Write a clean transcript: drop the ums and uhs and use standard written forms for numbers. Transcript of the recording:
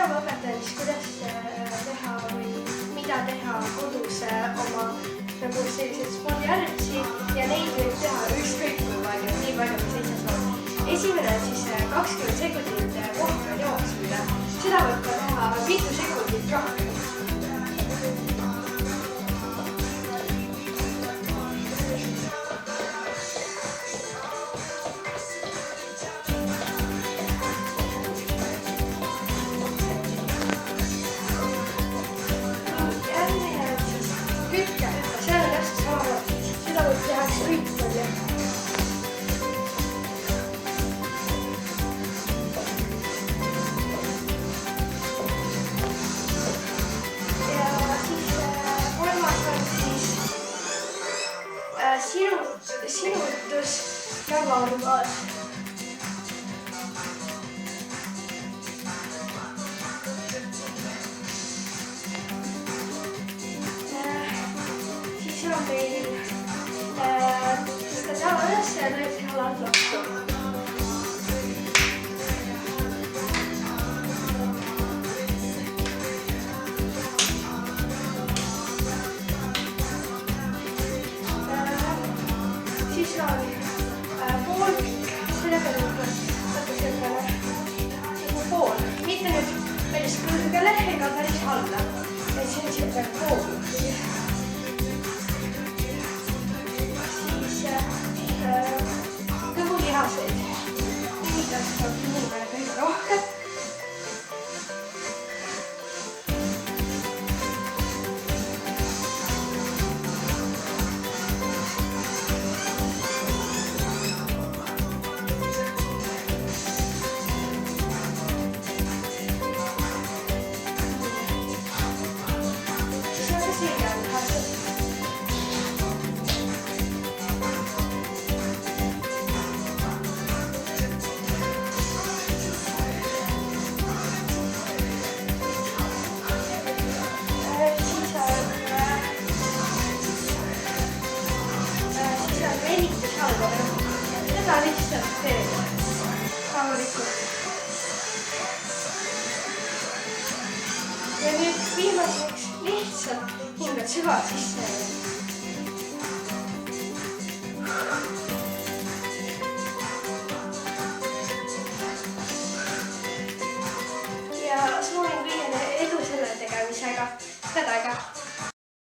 täna ma õpetan siis, kuidas teha või mida teha kodus oma nagu selliseid spordiharjutusi ja neid võib teha ükskõik kui palju, nii palju kui 7 soov. Esimene on siis 20 sekundit kohapeal jooksmine. Seda võib ka teha mitu sekundit rohkem. Sinutus jalaurvaas. Siis on meil tõstad jala üles ja lööd jalad lahti. Siis on poolpikk, selle peale võtta selline pool, mitte nüüd päris kõrgele ega päris alla, et see on selline pool. Siis kõhulihaseid, mida saab inimene kõige rohkem. Seda lihtsalt teed rahulikult. Ja nüüd viimaseks lihtsalt hingad süva sisse. Ja soovin kõigile edu selle tegemisega. Tädaga!